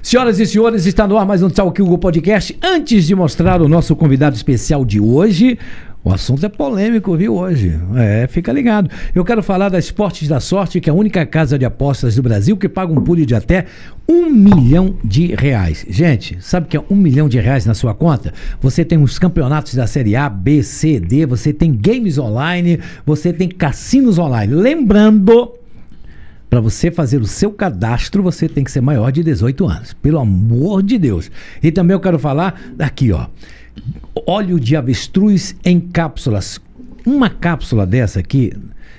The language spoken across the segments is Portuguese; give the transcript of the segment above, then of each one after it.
Senhoras e senhores, está no ar mais um Talk Hugo Podcast. Antes de mostrar o nosso convidado especial de hoje, o assunto é polêmico, viu, hoje? Fica ligado. Eu quero falar da Esportes da Sorte, que é a única casa de apostas do Brasil que paga um pulo de até R$1 milhão. Gente, sabe o que é R$1 milhão na sua conta? Você tem os campeonatos da Série A, B, C, D, você tem games online, você tem cassinos online. Lembrando, para você fazer o seu cadastro, você tem que ser maior de 18 anos. Pelo amor de Deus. E também eu quero falar daqui, ó. Óleo de avestruz em cápsulas. Uma cápsula dessa aqui,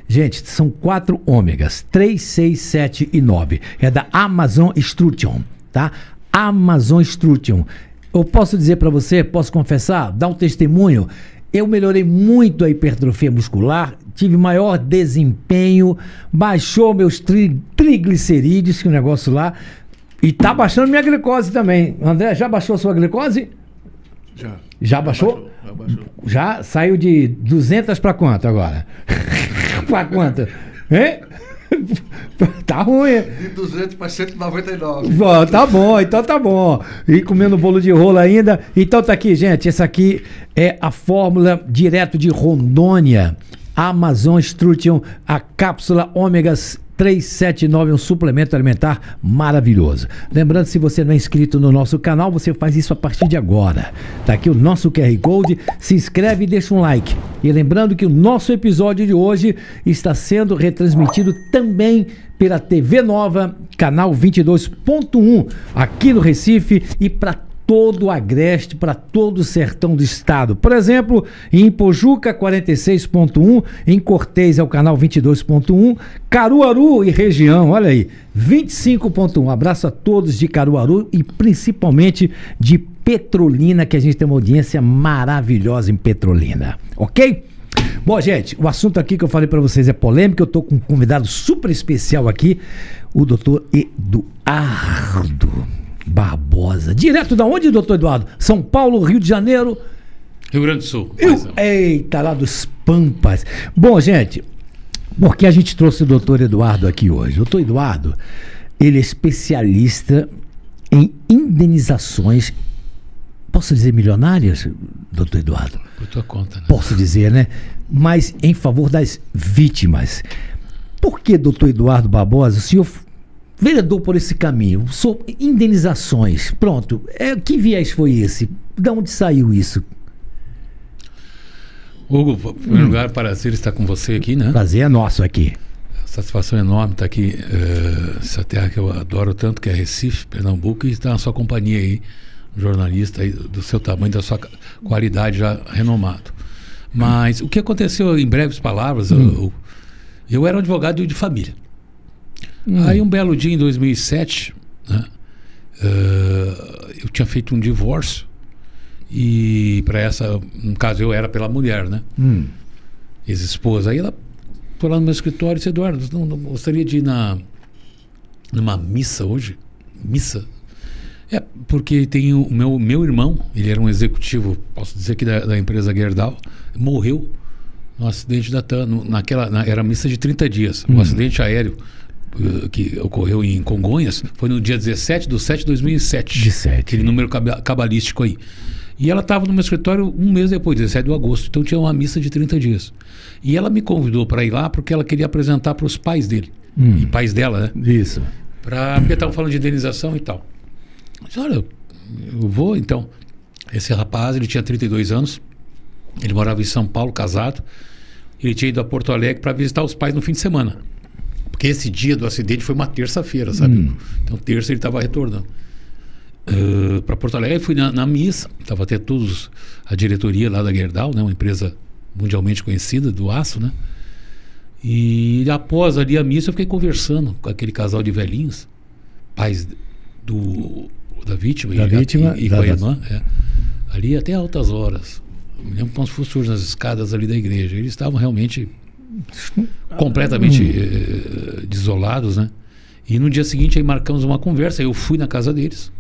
gente, são 4 ômegas, 3, 6, 7 e 9. É da Amazon Nutrition, tá? Amazon Nutrition. Eu posso dizer para você, posso confessar, dar um testemunho, eu melhorei muito a hipertrofia muscular, tive maior desempenho, baixou meus triglicerídeos, que é o negócio lá, e tá baixando minha glicose também. André, já baixou a sua glicose? Já baixou? Já baixou. Já saiu de 200 para quanto agora? Para quanto? Hein? Tá ruim. De 200 para 199. Tá bom, então tá bom. E comendo bolo de rolo ainda. Então tá aqui, gente. Essa aqui é a fórmula direto de Rondônia. Amazon Nutrition, a cápsula ômegas 379, um suplemento alimentar maravilhoso. Lembrando, se você não é inscrito no nosso canal, você faz isso a partir de agora. Tá aqui o nosso QR Code, se inscreve e deixa um like. E lembrando que o nosso episódio de hoje está sendo retransmitido também pela TV Nova, canal 22.1, aqui no Recife e para todo o Agreste, para todo o sertão do estado. Por exemplo, em Pojuca, 46.1, em Cortês é o canal 22.1, Caruaru e região, olha aí, 25.1. Abraço a todos de Caruaru e principalmente de Petrolina, que a gente tem uma audiência maravilhosa em Petrolina, ok? Bom, gente, o assunto aqui que eu falei para vocês é polêmico. Eu tô com um convidado super especial aqui, o doutor Eduardo Barbosa. Direto da onde, doutor Eduardo? São Paulo, Rio de Janeiro? Rio Grande do Sul. Eita, lá dos Pampas. Bom, gente, por que a gente trouxe o doutor Eduardo aqui hoje? O doutor Eduardo, ele é especialista em indenizações, posso dizer milionárias, doutor Eduardo? Por tua conta, né? Posso dizer, né? Mas em favor das vítimas. Por que, doutor Eduardo Barbosa, o senhor vereador por esse caminho, indenizações, pronto, que viés foi esse? De onde saiu isso? Hugo, em primeiro lugar, prazer estar com você aqui, né? Prazer é nosso aqui. Satisfação enorme estar aqui, essa terra que eu adoro tanto, que é Recife, Pernambuco, e estar na sua companhia aí, um jornalista aí do seu tamanho, da sua qualidade já renomado. Mas o que aconteceu, em breves palavras, eu era um advogado de família. Aí um belo dia em 2007, né, eu tinha feito um divórcio e para essa, no caso eu era pela mulher, né, ex-esposa. Aí ela foi lá no meu escritório e disse: Eduardo, não gostaria de ir numa missa hoje? Missa? Porque tem o meu irmão, ele era um executivo, posso dizer que da empresa Gerdau, morreu no acidente da TAM, era missa de 30 dias, um acidente aéreo que ocorreu em Congonhas, foi no dia 17/7/2007. Aquele número cabalístico aí. E ela estava no meu escritório um mês depois, 17 de agosto. Então tinha uma missa de 30 dias. E ela me convidou para ir lá porque ela queria apresentar para os pais dele. E pais dela, né? Isso. Porque estavam falando de indenização e tal. Eu disse: olha, eu vou então. Esse rapaz, ele tinha 32 anos. Ele morava em São Paulo, casado. Ele tinha ido a Porto Alegre para visitar os pais no fim de semana. Porque esse dia do acidente foi uma terça-feira, sabe? Então, terça ele estava retornando para Porto Alegre. Fui na missa, estava até todos, a diretoria lá da Gerdau, né? Uma empresa mundialmente conhecida do aço, né? E após ali a missa, eu fiquei conversando com aquele casal de velhinhos, pais da vítima e com a irmã, ali até altas horas. Me lembro como se fosse hoje nas escadas ali da igreja. Eles estavam realmente completamente desolados, né? E no dia seguinte aí marcamos uma conversa. Eu fui na casa deles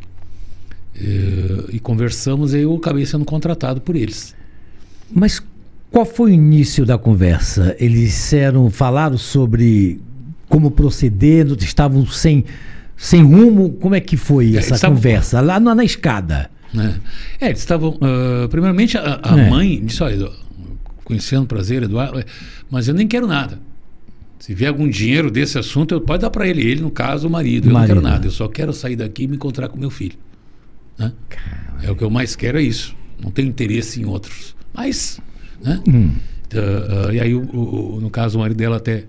e conversamos, e eu acabei sendo contratado por eles. Mas qual foi o início da conversa? Eles falaram sobre como proceder, estavam sem sem rumo, como é que foi essa estavam- conversa? Lá na escada. Né? Eles estavam. Primeiramente, a mãe disse: olha, conhecendo prazer, Eduardo, mas eu nem quero nada. Se vier algum dinheiro desse assunto, pode dar para ele. Ele, no caso, o marido. Eu não quero nada. Eu só quero sair daqui e me encontrar com meu filho. Né? É o que eu mais quero, é isso. Não tenho interesse em outros. Mas, né? E aí, no caso, o marido dela até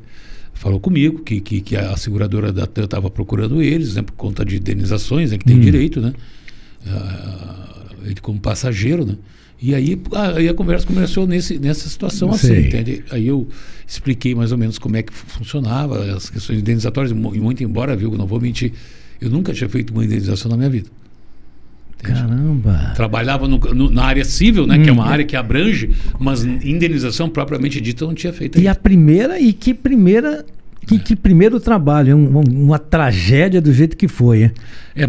falou comigo que a seguradora da TAM estava procurando eles, né, por conta de indenizações, né, que tem direito, né? Ele como passageiro, né? E aí a conversa começou nessa situação assim, entende? Aí eu expliquei mais ou menos como é que funcionava as questões indenizatórias, e muito embora, viu, não vou mentir, eu nunca tinha feito uma indenização na minha vida. Entende? Caramba! Trabalhava na área civil, né, que é uma área que abrange, mas indenização propriamente dita eu não tinha feito ainda. Que primeiro trabalho, uma tragédia do jeito que foi, hein?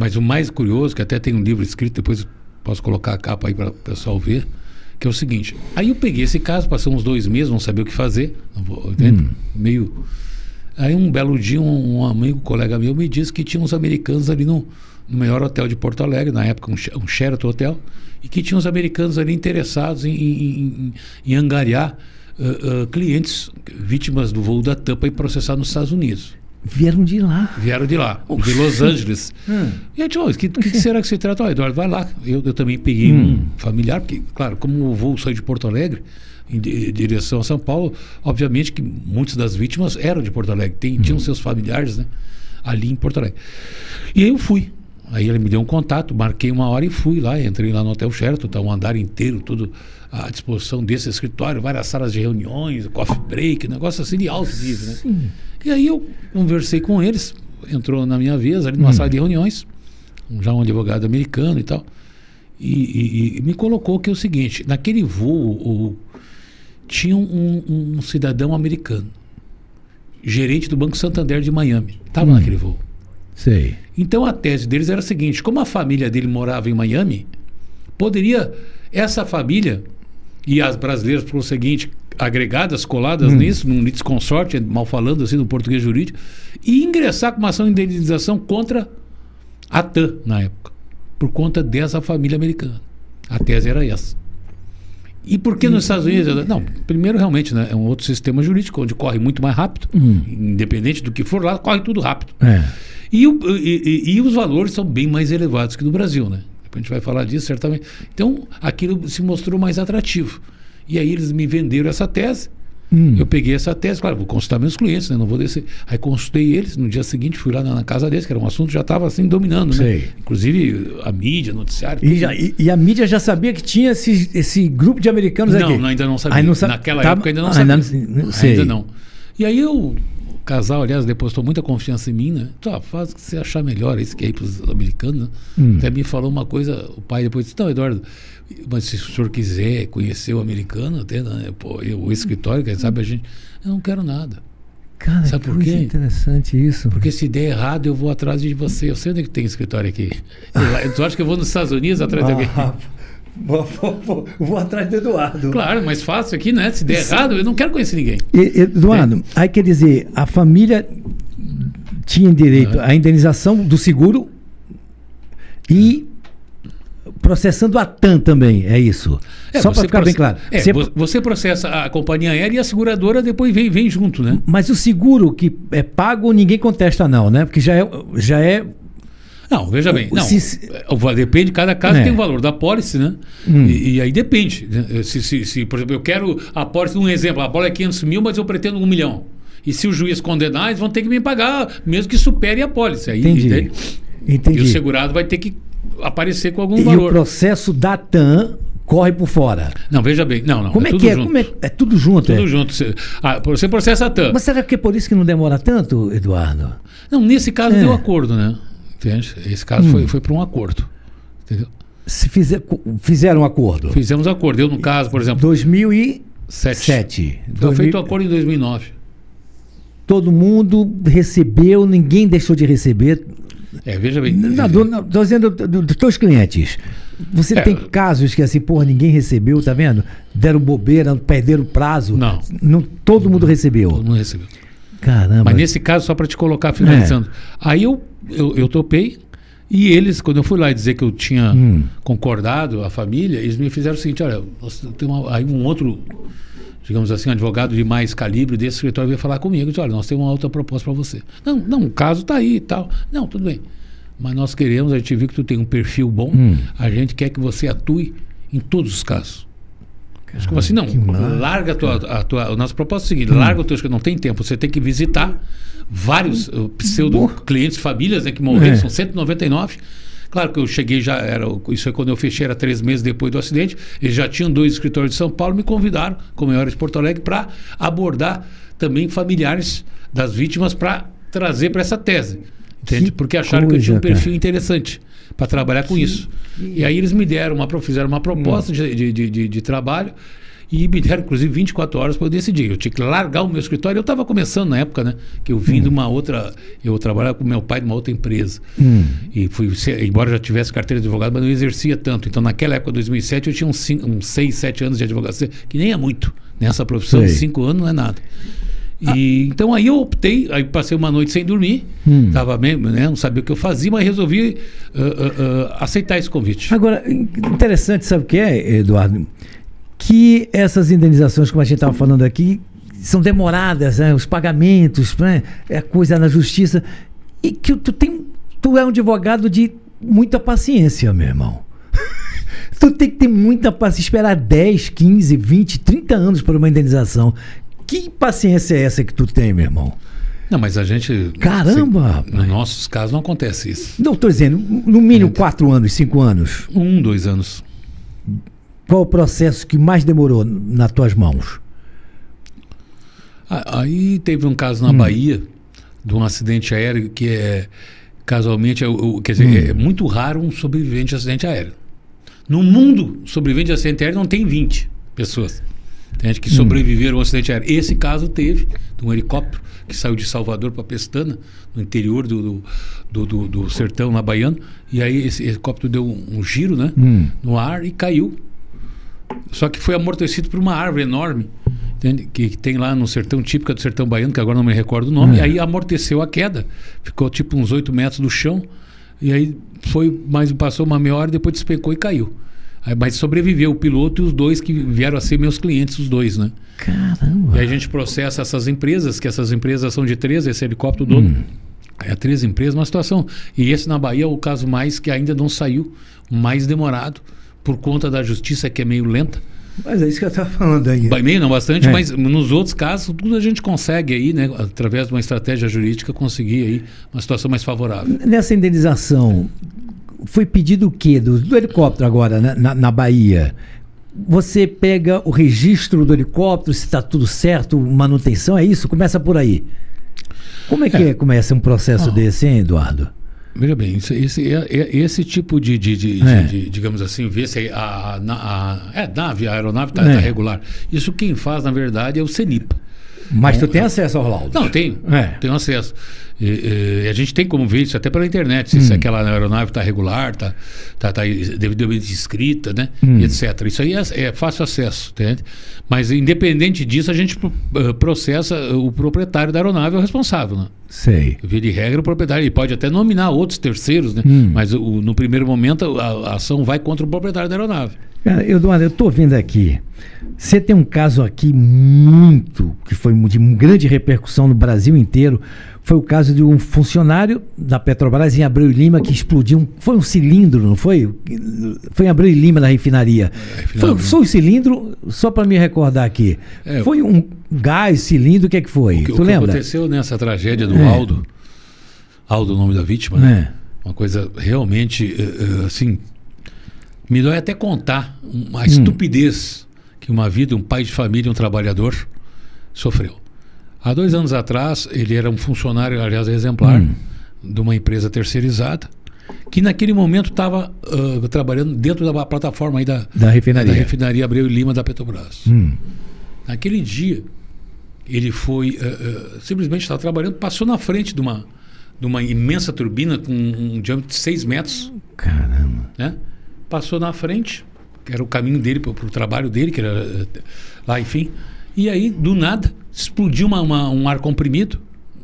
Mas o mais curioso, que até tem um livro escrito, depois posso colocar a capa aí para o pessoal ver, que é o seguinte: aí eu peguei esse caso, passei uns 2 meses, não sabia o que fazer, meio... Aí um belo dia, um amigo, colega meu, me disse que tinha uns americanos ali no maior hotel de Porto Alegre, na época um Sheraton Hotel, e que tinha uns americanos ali interessados em angariar clientes vítimas do voo da TAM e processar nos Estados Unidos. Vieram de lá. De Los Angeles. E aí, o que será que se trata? Eduardo, vai lá. Eu também peguei um familiar, porque, claro, como o voo saiu de Porto Alegre em direção a São Paulo, obviamente que muitas das vítimas eram de Porto Alegre, tinham seus familiares, né, ali em Porto Alegre. E aí eu fui. Aí ele me deu um contato, marquei uma hora e fui lá, entrei lá no Hotel Sheraton, tá um andar inteiro, tudo à disposição desse escritório, várias salas de reuniões, coffee break, negócio assim de alto nível, né? E aí eu conversei com eles, entrou na minha vez ali numa sala de reuniões, já um advogado americano e tal, e me colocou que é o seguinte: naquele voo tinha um cidadão americano, gerente do Banco Santander de Miami, estava naquele voo. Sei. Então a tese deles era a seguinte: como a família dele morava em Miami, poderia essa família e as brasileiras, por seguinte, agregadas, coladas nisso, num litisconsorte, mal falando assim no português jurídico, e ingressar com uma ação de indenização contra a TAM na época, por conta dessa família americana. A tese era essa. E por que nos Estados Unidos? Não, primeiro realmente, né, é um outro sistema jurídico onde corre muito mais rápido, independente do que for lá, corre tudo rápido. E os valores são bem mais elevados que no Brasil, né? Depois a gente vai falar disso certamente. Então aquilo se mostrou mais atrativo. E aí eles me venderam essa tese. Eu peguei essa tese, claro, vou consultar meus clientes, né? Não vou descer. Aí consultei eles, no dia seguinte fui lá na casa deles, que era um assunto que já estava assim dominando, né? Inclusive a mídia, noticiário. E a mídia já sabia que tinha esse grupo de americanos aqui? Não, ainda não sabia. Naquela época ainda não sabia. Ainda não. E aí o casal, aliás, depositou muita confiança em mim, né? Faz o que você achar melhor, isso que é aí para os americanos, né? Até me falou uma coisa, o pai depois disse: não, Eduardo, mas se o senhor quiser conhecer o americano, até, né, o escritório, quem sabe a gente... Eu não quero nada. Cara, sabe por quê? Interessante isso. Porque se der errado, eu vou atrás de você. Eu sei onde é que tem escritório aqui. Tu acha que eu vou nos Estados Unidos atrás de alguém? Vou atrás do Eduardo. Claro, mais fácil aqui, né? Se der errado, eu não quero conhecer ninguém. Eduardo, aí quer dizer, a família tinha direito à indenização do seguro e processando a TAM também, é isso? Só para ficar bem claro. Você processa a companhia aérea e a seguradora depois vem junto, né? Mas o seguro que é pago, ninguém contesta não, né? Porque já é... Não, veja bem, depende, cada caso tem o valor da pólice, né? E aí depende. Se, por exemplo, eu quero a pólice, um exemplo, a pólice é 500 mil, mas eu pretendo 1 milhão. E se o juiz condenar, eles vão ter que me pagar, mesmo que supere a pólice. Aí, Entendi. E o segurado vai ter que aparecer com algum valor. E o processo da TAM corre por fora. Não, veja bem, não. Como é tudo que é? Junto. É tudo junto? Tudo junto. Você processa a TAM. Mas será que é por isso que não demora tanto, Eduardo? Não, nesse caso deu acordo, né? Entende? Esse caso foi para um acordo. Entendeu? Fizeram um acordo? Fizemos acordo. Eu, no caso, por exemplo... 2007. Foi feito o acordo em 2009. Todo mundo recebeu, ninguém deixou de receber. Veja bem... Estou dizendo dos teus clientes. Você tem casos que assim, ninguém recebeu, tá vendo? Deram bobeira, perderam prazo. Não. Todo mundo recebeu. Todo mundo recebeu. Caramba. Mas nesse caso, só para te colocar, finalizando. Aí eu topei, e eles, quando eu fui lá dizer que eu tinha concordado, a família, eles me fizeram o seguinte: olha, tem aí um outro, digamos assim, um advogado de mais calibre desse escritório veio falar comigo, disse: olha, nós temos uma outra proposta para você. Não, o caso está aí e tal. Não, tudo bem. Mas nós queremos, a gente viu que tu tem um perfil bom, a gente quer que você atue em todos os casos. Mas como assim? Não, larga a tua... Nossa proposta é o seguinte: larga o teu escritório, não tem tempo, você tem que visitar vários pseudo-clientes, famílias, né, que morreram, são 199. Claro que eu cheguei isso é quando eu fechei, era 3 meses depois do acidente, eles já tinham 2 escritórios de São Paulo, me convidaram, como eu era de Porto Alegre, para abordar também familiares das vítimas para trazer para essa tese. Entende? Porque acharam que eu tinha um perfil interessante para trabalhar com isso. E aí eles me deram fizeram uma proposta de trabalho e me deram, inclusive, 24 horas para eu decidir. Eu tinha que largar o meu escritório. Eu estava começando na época, né? Que eu vim de uma outra... Eu trabalhava com meu pai de uma outra empresa. E embora já tivesse carteira de advogado, mas não exercia tanto. Então, naquela época, 2007, eu tinha uns 6, 7 anos de advocacia, que nem é muito. Nessa profissão, 5 anos não é nada. Então aí eu optei, aí passei uma noite sem dormir, tava bem, né, não sabia o que eu fazia, mas resolvi aceitar esse convite. Agora, interessante, sabe o que é, Eduardo? Que essas indenizações, como a gente estava falando aqui, são demoradas, né? Os pagamentos, né? É coisa na justiça, e que tu é um advogado de muita paciência, meu irmão. Tu tem que ter muita paciência, esperar 10, 15, 20, 30 anos por uma indenização. Que paciência é essa que tu tem, meu irmão? Não, mas a gente... Caramba, rapaz. Nos nossos casos não acontece isso. Não, estou dizendo, no mínimo 4 anos, 5 anos. 2 anos. Qual o processo que mais demorou nas tuas mãos? Aí teve um caso na Bahia, de um acidente aéreo que casualmente, quer dizer, é muito raro um sobrevivente de acidente aéreo. No mundo, sobrevivente de acidente aéreo não tem 20 pessoas. Tem gente que sobreviveram ao acidente aéreo. Esse caso teve, de um helicóptero que saiu de Salvador para Pestana, no interior do sertão, na Baiana, e aí esse helicóptero deu um giro, né, no ar e caiu. Só que foi amortecido por uma árvore enorme, entende? Que tem lá no sertão, típica do sertão baiano, que agora não me recordo o nome, e aí amorteceu a queda. Ficou tipo uns 8 metros do chão, e aí passou uma meia hora, depois despencou e caiu. Mas sobreviveu o piloto e os 2 que vieram a ser meus clientes, os 2, né? Caramba! E aí a gente processa essas empresas, que essas empresas são de 3, esse helicóptero dono. É 3 empresas, uma situação. E esse na Bahia é o caso mais que ainda não saiu, mais demorado, por conta da justiça, que é meio lenta. Mas é isso que eu estava falando aí. Meio não bastante, mas nos outros casos, tudo a gente consegue aí, né? Através de uma estratégia jurídica, conseguir aí uma situação mais favorável. Nessa indenização, foi pedido o quê? Do helicóptero agora, né? na Bahia. Você pega o registro do helicóptero, se está tudo certo, manutenção, é isso? Começa por aí. Como é que começa um processo desse, hein, Eduardo? Veja bem, esse tipo de digamos assim, ver se a aeronave está regular. Isso quem faz, na verdade, é o CENIPA. Mas tu tem acesso ao laudo? Não, tenho acesso. E a gente tem como ver isso até pela internet, se aquela aeronave está regular, está devidamente inscrita, né? E etc. Isso aí é fácil acesso, entende? Mas independente disso, a gente processa o proprietário da aeronave, é o responsável, né? Sei. Via de regra, o proprietário, ele pode até nominar outros terceiros, né? Mas no primeiro momento a ação vai contra o proprietário da aeronave. Cara, Eduardo, eu estou vendo aqui. Você tem um caso aqui que foi de grande repercussão no Brasil inteiro. Foi o caso de um funcionário da Petrobras em Abreu e Lima que explodiu. Foi um cilindro, não foi? Foi em Abreu e Lima, na refinaria. Foi um cilindro, só para me recordar aqui. Foi um gás, cilindro, o que é que foi? Tu lembra? O que aconteceu nessa tragédia do Aldo, o nome da vítima, né? Uma coisa realmente, assim, me dói até contar a estupidez que um pai de família, um trabalhador, sofreu. Há 2 anos atrás, ele era um funcionário, aliás, exemplar, de uma empresa terceirizada, que naquele momento estava trabalhando dentro da plataforma aí da refinaria Abreu e Lima da Petrobras. Naquele dia, ele foi, simplesmente estava trabalhando, passou na frente de uma imensa turbina com um diâmetro de 6 metros. Caramba! Né? Passou na frente, que era o caminho dele para o trabalho dele, que era lá, enfim. E aí, do nada, explodiu um ar comprimido,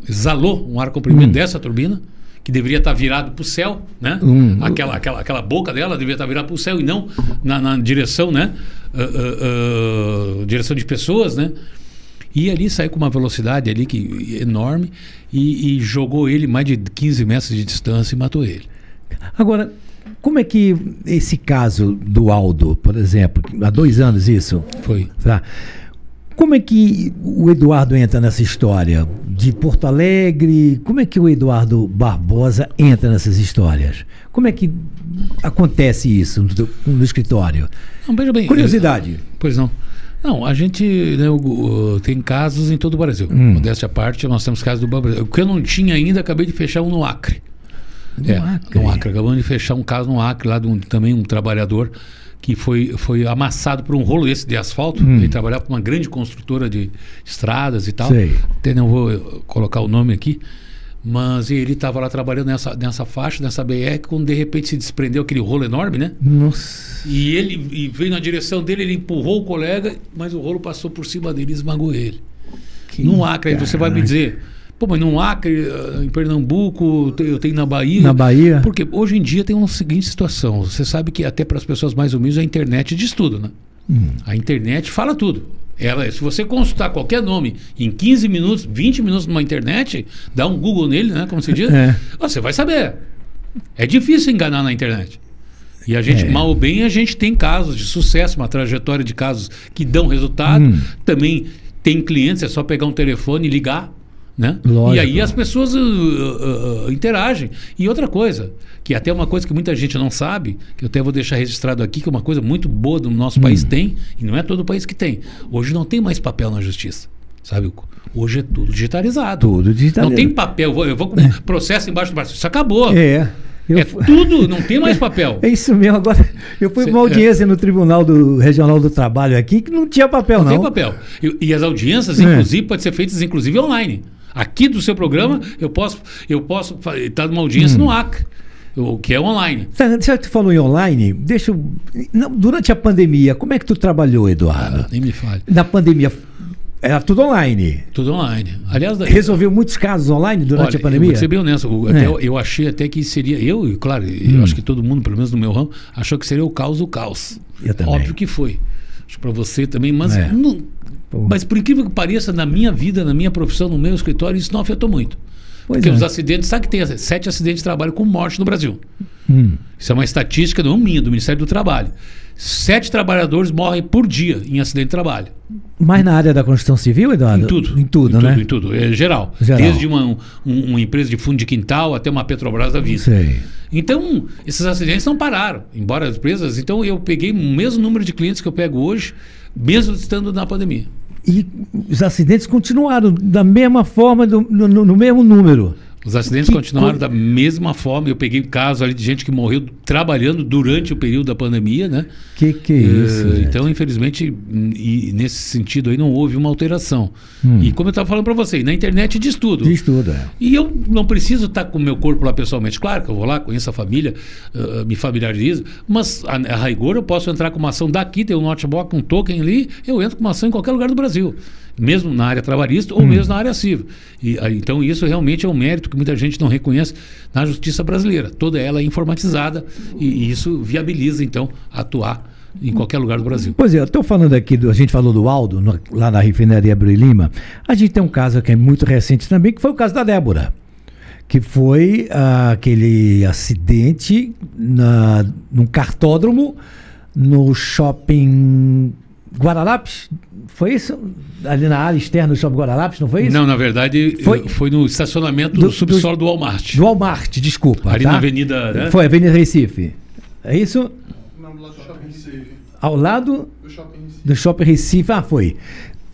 exalou um ar comprimido dessa turbina, que deveria estar virado para o céu, né? Aquela boca dela deveria estar virada para o céu e não na direção, né? Direção de pessoas, né? E ali saiu com uma velocidade ali enorme e jogou ele mais de 15 metros de distância e matou ele. Agora, como é que esse caso do Aldo, por exemplo, há 2 anos isso? Foi. Tá? Como é que o Eduardo entra nessa história? De Porto Alegre, como é que o Eduardo Barbosa entra nessas histórias? Como é que acontece isso no escritório? Não, veja bem, curiosidade. Pois não. Não, a gente, né, tem casos em todo o Brasil. Modéstia à parte, nós temos casos do Brasil. O que eu não tinha ainda, acabei de fechar um no Acre. No Acre. Acabamos de fechar um caso no Acre, lá também um trabalhador que foi amassado por um rolo de asfalto. Ele trabalhava para uma grande construtora de estradas e tal. Sei. Até não vou colocar o nome aqui. Mas ele estava lá trabalhando nessa faixa, nessa BR, quando de repente se desprendeu aquele rolo enorme, né? Nossa. E ele veio na direção dele, ele empurrou o colega, mas o rolo passou por cima dele e esmagou ele. No Acre, aí você vai me dizer... Pô, mas no Acre, em Pernambuco, eu tenho na Bahia. Na Bahia? Porque hoje em dia tem uma seguinte situação. Você sabe que até para as pessoas mais humildes a internet diz tudo, né? A internet fala tudo. Se você consultar qualquer nome em 15 minutos, 20 minutos numa internet, dá um Google nele, né? Como se diz, você vai saber. É difícil enganar na internet. E a gente, mal ou bem, a gente tem casos de sucesso, uma trajetória de casos que dão resultado. Também tem clientes, é só pegar um telefone e ligar. Né? Lógico. E aí as pessoas interagem. E outra coisa, que até uma coisa que muita gente não sabe, que eu até vou deixar registrado aqui, que é uma coisa muito boa do nosso país tem, e não é todo o país que tem. Hoje não tem mais papel na justiça, sabe? Hoje é tudo digitalizado. Tudo digitalizado. Não tem papel, eu vou com processo embaixo do braço. Isso acabou. Tudo, não tem mais papel. É isso mesmo. Agora, eu fui uma audiência no Tribunal Regional do Trabalho aqui que não tinha papel, não. Não tem papel. E as audiências, inclusive, podem ser feitas, inclusive, online. Aqui do seu programa, eu posso estar numa audiência no Acre, que é online. Já que tu falou em online, durante a pandemia, como é que tu trabalhou, Eduardo? Nem me fale. Na pandemia, era tudo online? Tudo online. Aliás, resolveu muitos casos online durante a pandemia? Vou ser bem honesto, eu achei até que seria, eu acho que todo mundo, pelo menos no meu ramo, achou que seria o caos do caos. Eu também. Óbvio que foi. Acho para você também, mas mas por incrível que pareça, na minha vida, na minha profissão, no meu escritório, isso não afetou muito. Porque os acidentes, sabe que tem 7 acidentes de trabalho com morte no Brasil. Isso é uma estatística, não minha, do Ministério do Trabalho. 7 trabalhadores morrem por dia em acidente de trabalho. Mas na área da construção civil, Eduardo? Em tudo, né? Em tudo, é geral. Desde uma empresa de fundo de quintal até uma Petrobras da vida. Sei. Então, esses acidentes não pararam, embora as empresas... Então, eu peguei o mesmo número de clientes que eu pego hoje, mesmo estando na pandemia. E os acidentes continuaram da mesma forma, no mesmo número? Os acidentes continuaram da mesma forma. Eu peguei casos ali de gente que morreu trabalhando durante o período da pandemia, né? Que é isso, gente? Então, infelizmente, nesse sentido aí não houve uma alteração. E como eu estava falando para você, na internet diz tudo. Diz tudo, E eu não preciso estar com o meu corpo lá pessoalmente. Claro que eu vou lá, conheço a família, me familiarizo, mas a rigor eu posso entrar com uma ação daqui, tem um notebook, um token ali, eu entro com uma ação em qualquer lugar do Brasil. Mesmo na área trabalhista ou mesmo na área civil. Então isso realmente é um mérito que muita gente não reconhece na justiça brasileira. Toda ela é informatizada e isso viabiliza então atuar em qualquer lugar do Brasil. Pois é, eu estou falando aqui, a gente falou do Aldo, lá na refinaria Abreu e Lima. A gente tem um caso que é muito recente também, que foi o caso da Débora, que foi aquele acidente num cartódromo no shopping Guararapes. Foi isso? Ali na área externa do shopping Guararapes, não foi isso? Não, na verdade foi no estacionamento do subsolo do Walmart. Do Walmart, desculpa. Ali na Avenida... Né? Foi, Avenida Recife. É isso? Não, do lado do Shopping Recife. Ao lado Do Shopping Recife. do Shopping Recife. Foi.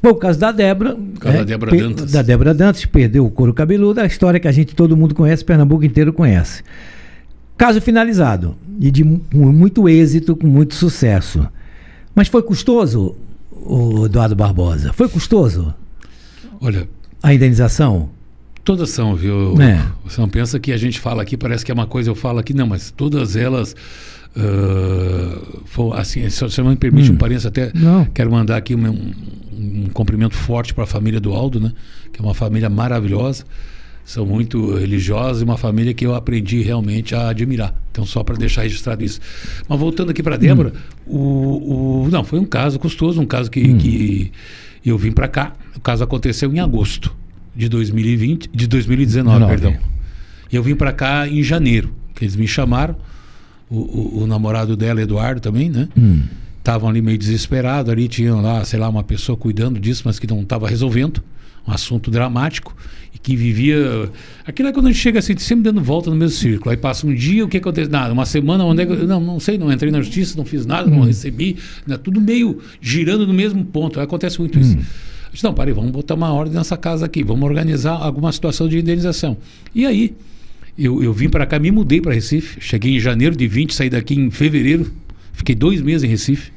Foi o caso da Débora. Da Débora Dantas. Da Débora Dantas, perdeu o couro cabeludo, a história que todo mundo conhece, Pernambuco inteiro conhece. Caso finalizado. E com muito êxito, com muito sucesso. Mas foi custoso, o Eduardo Barbosa? Foi custoso? Olha... A indenização? Todas são, viu? Você não pensa que a gente fala aqui, parece que é uma coisa, eu falo aqui, não, mas todas elas... assim, se você não me permite um parênteses, até quero mandar aqui um um cumprimento forte para a família do Aldo, né? Que é uma família maravilhosa, são muito religiosos e uma família que eu aprendi realmente a admirar. Então, só para deixar registrado isso. Mas voltando aqui para a Débora, não, foi um caso custoso, um caso que eu vim para cá. O caso aconteceu em agosto de 2019, perdão. Eu vim para cá em janeiro, que eles me chamaram, o namorado dela, Eduardo, também, né? Estavam ali meio desesperados, ali tinham lá, sei lá, uma pessoa cuidando disso, mas que não estava resolvendo, um assunto dramático, e que vivia... Aquilo é quando a gente chega assim, sempre dando volta no mesmo círculo, aí passa um dia, o que acontece? Nada, uma semana, onde é que... Não sei, não entrei na justiça, não fiz nada, não recebi, né? Tudo meio girando no mesmo ponto, aí acontece muito isso. Eu disse, não, parei, vamos botar uma ordem nessa casa aqui, vamos organizar alguma situação de indenização. E aí, eu vim para cá, me mudei para Recife, cheguei em janeiro de 20, saí daqui em fevereiro, fiquei 2 meses em Recife,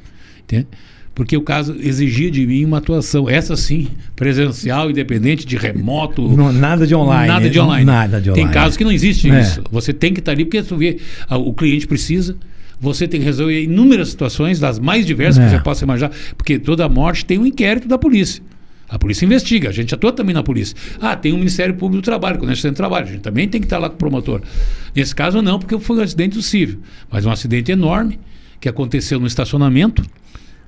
entende? Porque o caso exigia de mim uma atuação, essa sim, presencial, independente, de remoto. Nada de online. Nada de online. Nada de online. Tem casos que não existe isso. Você tem que estar ali porque tu vê, o cliente precisa, você tem que resolver inúmeras situações, das mais diversas que você possa imaginar, porque toda morte tem um inquérito da polícia. A polícia investiga, a gente atua também na polícia. Tem o Ministério Público do Trabalho, quando a gente tem trabalho, a gente também tem que estar lá com o promotor. Nesse caso não, porque foi um acidente civil, mas um acidente enorme que aconteceu no estacionamento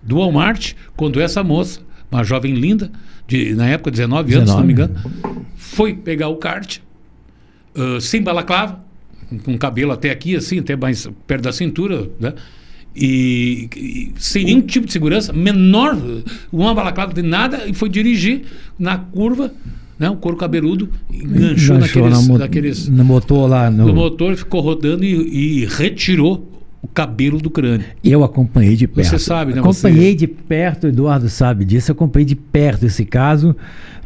do Walmart, quando essa moça, uma jovem linda, na época 19 anos, se não me engano, foi pegar o kart, sem balaclava, com cabelo até aqui, assim, até mais perto da cintura, né? E sem nenhum tipo de segurança, menor, uma balaclava de nada, e foi dirigir na curva, né? O couro cabeludo enganchou naqueles no motor lá. No motor, ficou rodando e retirou o cabelo do crânio. Eu acompanhei de perto. Você sabe, né? Acompanhei de perto, o Eduardo sabe disso, acompanhei de perto esse caso.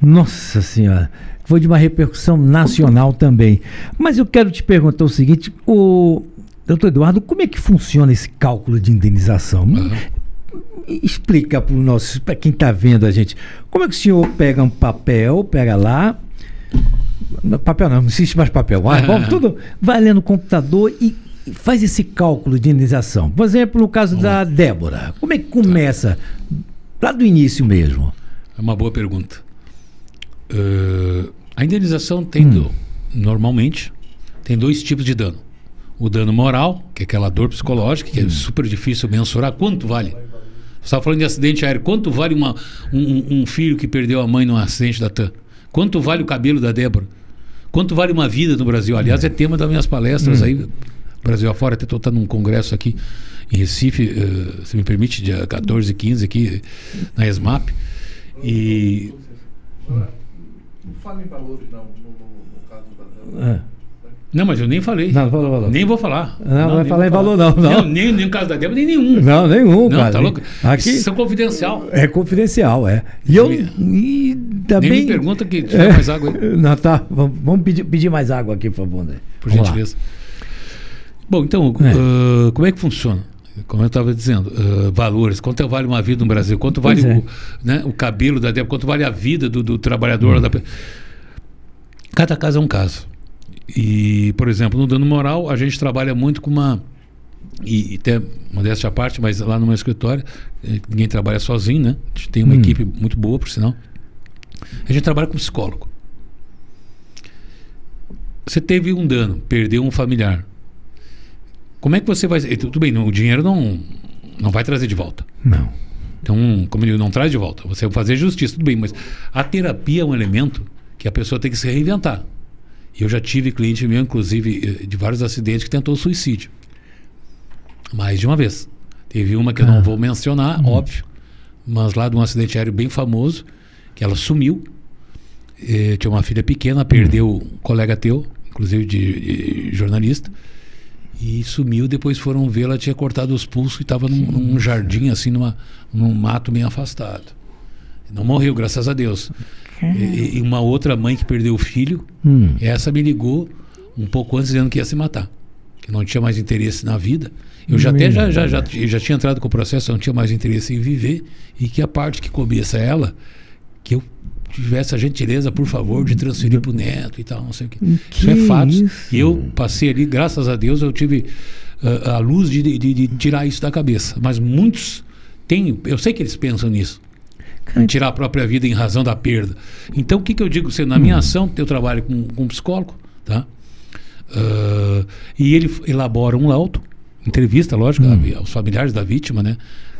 Nossa Senhora, foi de uma repercussão nacional também. Mas eu quero te perguntar o seguinte, doutor Eduardo, como é que funciona esse cálculo de indenização? Explica para quem está vendo a gente. Como é que o senhor pega um papel, pega lá... Papel não existe mais papel. Tudo vai ali no computador e faz esse cálculo de indenização. Por exemplo, no caso da Débora, como é que começa? Lá do início mesmo. É uma boa pergunta. A indenização tem, normalmente, tem 2 tipos de dano. O dano moral, que é aquela dor psicológica, que é super difícil mensurar. Quanto vale? Você estava falando de acidente aéreo. Quanto vale um filho que perdeu a mãe num acidente da TAM? Quanto vale o cabelo da Débora? Quanto vale uma vida no Brasil? Aliás, é tema das minhas palestras aí, Brasil afora. Até estou num congresso aqui em Recife, se me permite, dia 14 e 15 aqui na ESMAP. E... Não falem valores, não, no caso da Débora. Não, mas eu nem falei. Não falou. Nem vou falar. Não vai falar em valor, não. Nem no caso da Débora, nem nenhum. Não, nenhum, não, cara. Tá louco? Aqui isso é confidencial. É confidencial, é. E também... Nem me pergunta que tiver mais água aí. Não, tá. Vamos pedir mais água aqui, por favor, né? Por gentileza. Bom, então, como é que funciona? Como eu estava dizendo, valores. Quanto vale uma vida no Brasil? Quanto vale o cabelo da Débora? Quanto vale a vida do trabalhador? Cada caso é um caso. E, por exemplo, no dano moral, a gente trabalha muito com e até, modéstia à parte, mas lá no meu escritório, ninguém trabalha sozinho, né? A gente tem uma equipe muito boa, por sinal. A gente trabalha com psicólogo. Você teve um dano, perdeu um familiar. Como é que você vai... Tudo bem, o dinheiro não vai trazer de volta. Não. Então, como ele não traz de volta, você vai fazer justiça, tudo bem, mas a terapia é um elemento que a pessoa tem que se reinventar. Eu já tive cliente meu, inclusive, de vários acidentes que tentou suicídio. Mais de uma vez. Teve uma que eu não vou mencionar, óbvio, mas lá de um acidente aéreo bem famoso, que ela sumiu. Tinha uma filha pequena, perdeu um colega teu, inclusive de jornalista, e sumiu. Depois foram ver, ela tinha cortado os pulsos e estava num jardim, assim, num mato meio afastado. Não morreu, graças a Deus. E uma outra mãe que perdeu o filho, essa me ligou um pouco antes dizendo que ia se matar, que não tinha mais interesse na vida. Eu já tinha entrado com o processo, eu não tinha mais interesse em viver, e que a parte que coubesse a ela, que eu tivesse a gentileza, por favor, de transferir para o neto e tal, não sei o quê. Isso é fato. E eu passei ali, graças a Deus, eu tive a luz de tirar isso da cabeça. Mas muitos têm, eu sei que eles pensam nisso. em tirar a própria vida em razão da perda. Então, o que eu digo? Na minha ação, eu trabalho com um psicólogo, tá? E ele elabora um laudo, entrevista, lógico, aos familiares da vítima, né?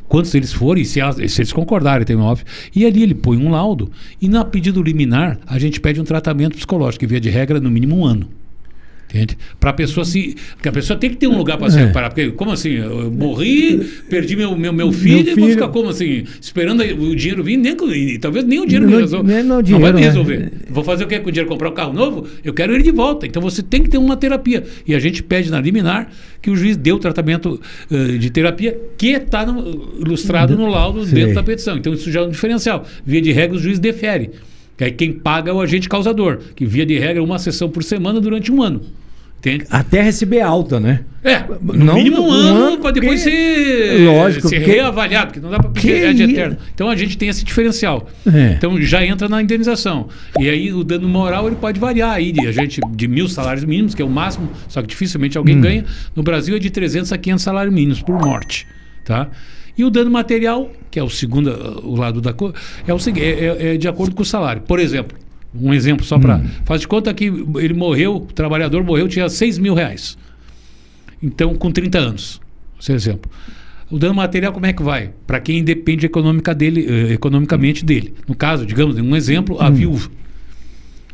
Quantos eles forem, se eles concordarem, tem óbvio. E ali ele põe um laudo e na pedido liminar a gente pede um tratamento psicológico, que via de regra no mínimo 1 ano. Entende? Para a pessoa se... Porque a pessoa tem que ter um lugar para se reparar. Porque, como assim? Eu morri, perdi meu filho, e vou ficar como assim? Esperando o dinheiro vir, talvez nem o dinheiro me resolve. Não vai me resolver. Vou fazer o quê com o dinheiro? Comprar um carro novo? Eu quero ele de volta. Então você tem que ter uma terapia. E a gente pede na liminar que o juiz dê o tratamento de terapia que está ilustrado no laudo dentro da petição. Então isso já é um diferencial. Via de regra, o juiz defere. Que aí quem paga é o agente causador, que via de regra 1 sessão por semana durante 1 ano. Entende? Até receber alta, né? No mínimo 1 ano para depois ser reavaliado, porque não dá para pedir de eterno. Então a gente tem esse diferencial. Então já entra na indenização. E aí o dano moral ele pode variar aí de 1.000 salários mínimos, que é o máximo, só que dificilmente alguém ganha. No Brasil é de 300 a 500 salários mínimos por morte, tá? E o dano material, que é o lado da coisa, é o seguinte, é de acordo com o salário. Por exemplo, um exemplo só para... Faz de conta que ele morreu, o trabalhador morreu, tinha R$6.000. Então, com 30 anos. Esse é o exemplo. O dano material, como é que vai? Para quem depende economicamente dele. No caso, digamos, um exemplo, a viúva.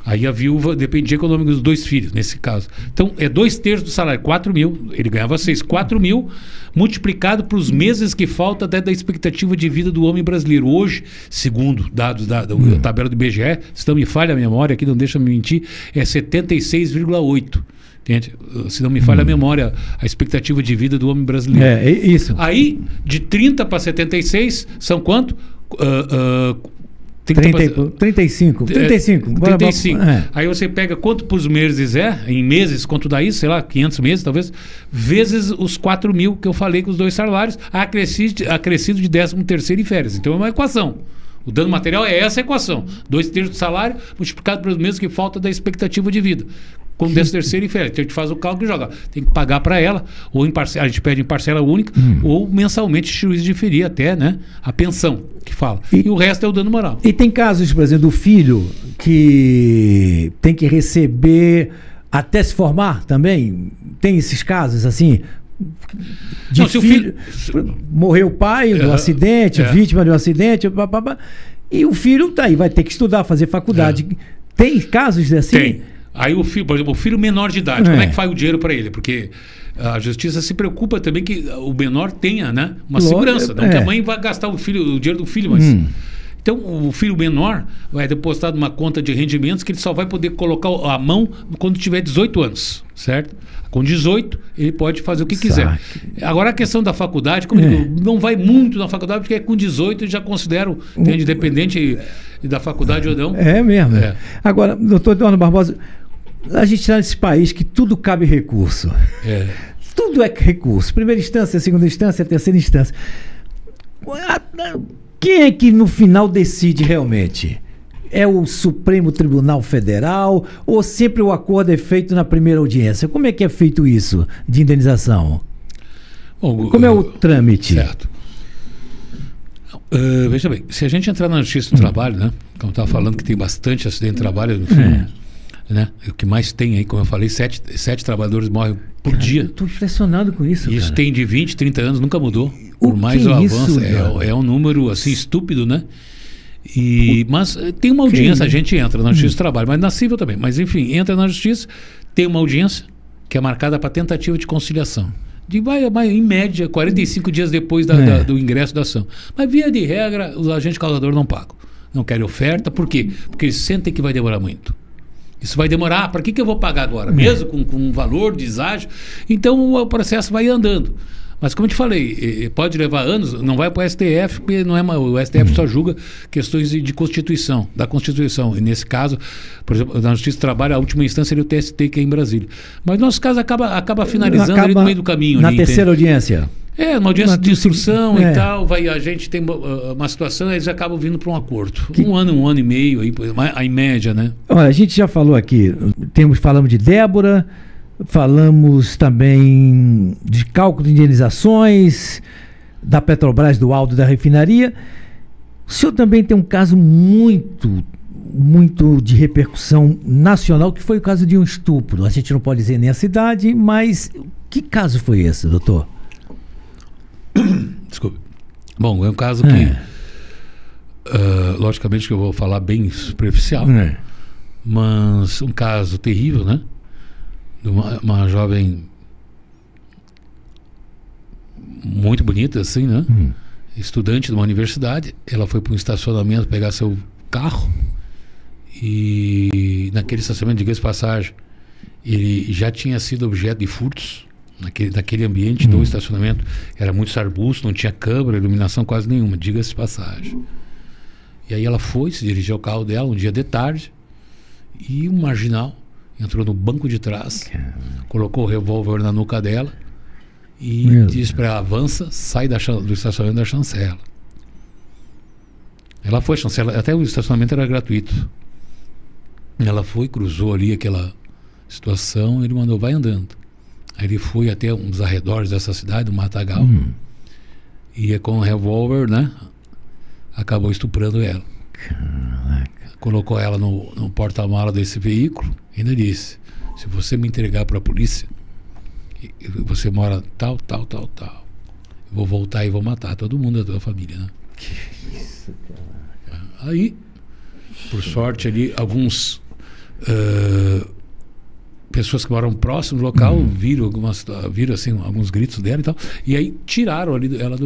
Aí a viúva dependia econômico dos 2 filhos, nesse caso. Então, é 2/3 do salário, 4.000. Ele ganhava 6, 4.000, multiplicado por os meses que falta até da expectativa de vida do homem brasileiro. Hoje, segundo dados da tabela do IBGE, se não me falha a memória, aqui não deixa me mentir, é 76,8. Entende? Se não me falha a memória, a expectativa de vida do homem brasileiro. É isso. Aí, de 30 para 76, são quanto? 35. 35. Aí você pega quanto por meses em meses, quanto dá isso, sei lá, 500 meses talvez, vezes os 4.000 que eu falei com os 2 salários, acrescido de 13º e férias. Então é uma equação. O dano material é essa equação. 2/3 do salário multiplicado pelos meses que falta da expectativa de vida. Com 13º e férias. Então a gente faz o cálculo e joga. Tem que pagar para ela, ou a gente pede em parcela única, ou mensalmente o juiz diferir até, né, a pensão que fala. E o resto é o dano moral. E tem casos, por exemplo, do filho que tem que receber até se formar também? Tem esses casos assim? Não, se filho, morreu o pai do acidente, vítima de um acidente, e o filho daí vai ter que estudar, fazer faculdade. Tem casos assim? Tem. Aí o filho, por exemplo, o filho menor de idade, como é que faz o dinheiro para ele? Porque a justiça se preocupa também que o menor tenha, né, uma segurança, não que a mãe vai gastar o dinheiro do filho, mas... Então, o filho menor vai depositar numa conta de rendimentos que ele só vai poder colocar a mão quando tiver 18 anos, certo? Com 18, ele pode fazer o que quiser. Agora, a questão da faculdade, como eu digo, não vai muito na faculdade, porque com 18 ele já considera, independente da faculdade ou não. É mesmo. Agora, doutor Eduardo Barbosa, a gente está nesse país que tudo cabe recurso. Tudo é recurso. Primeira instância, segunda instância, terceira instância. Quem é que no final decide realmente? É o Supremo Tribunal Federal ou sempre o acordo é feito na primeira audiência? Como é que é feito isso de indenização? Bom, como é o trâmite? Certo. Veja bem, se a gente entrar na Justiça do Trabalho, né? Como estava falando que tem bastante acidente de trabalho no filme, né? O que mais tem aí, como eu falei, 7 trabalhadores morrem por dia. Eu estou impressionado com isso. Isso tem de 20, 30 anos, nunca mudou. Por mais o avanço. É um número assim estúpido, né? Mas tem uma audiência, a gente entra na Justiça do Trabalho, mas na civil também. Mas enfim, entra na Justiça, tem uma audiência que é marcada para tentativa de conciliação. Vai, em média, 45 dias depois do ingresso da ação. Mas via de regra, os agentes causadores não pagam. Não querem oferta, por quê? Porque eles sentem que vai demorar muito. Isso vai demorar, para que eu vou pagar agora? Mesmo com um valor, deságio. Então o processo vai andando. Mas como eu te falei, pode levar anos, não vai para o STF, porque não é o STF só julga questões de Constituição, da Constituição. E nesse caso, por exemplo, na Justiça do Trabalho, a última instância seria o TST, que é em Brasília. Mas no nosso caso acaba finalizando ali no meio do caminho. Na terceira audiência? Uma audiência de instrução e tal, a gente tem uma situação, eles acabam vindo para um acordo. Um ano e meio, aí, em média, né? Olha, a gente já falou aqui, falamos de Débora, falamos também de cálculo de indenizações, da Petrobras, do Aldo, da refinaria. O senhor também tem um caso muito de repercussão nacional, que foi o caso de um estupro. A gente não pode dizer nem a cidade, mas que caso foi esse, doutor? Desculpe. Bom, é um caso que, logicamente que eu vou falar bem superficial, mas um caso terrível, né? De uma jovem muito bonita, assim, né? Estudante de uma universidade. Ela foi para um estacionamento pegar seu carro e naquele estacionamento, diga-se de passagem, ele já tinha sido objeto de furtos naquele ambiente do estacionamento. Era muitos arbustos, não tinha câmera, iluminação quase nenhuma, diga-se de passagem. E aí ela foi, se dirigiu ao carro dela um dia de tarde e um marginal entrou no banco de trás, colocou o revólver na nuca dela e disse para ela: avança, sai do estacionamento da chancela. Ela foi, chancela, até o estacionamento era gratuito. Ela foi, cruzou ali aquela situação, ele mandou: vai andando. Aí ele foi até um dos arredores dessa cidade, do Matagal, e com o revólver, né, acabou estuprando ela. Caraca. Colocou ela no porta-mala desse veículo e ainda disse: se você me entregar para a polícia, você mora tal, eu vou voltar e vou matar todo mundo da tua família, né? Que isso, cara. Aí, por sorte ali, alguns pessoas que moram próximo do local viram assim, alguns gritos dela e tal, e aí tiraram ali ela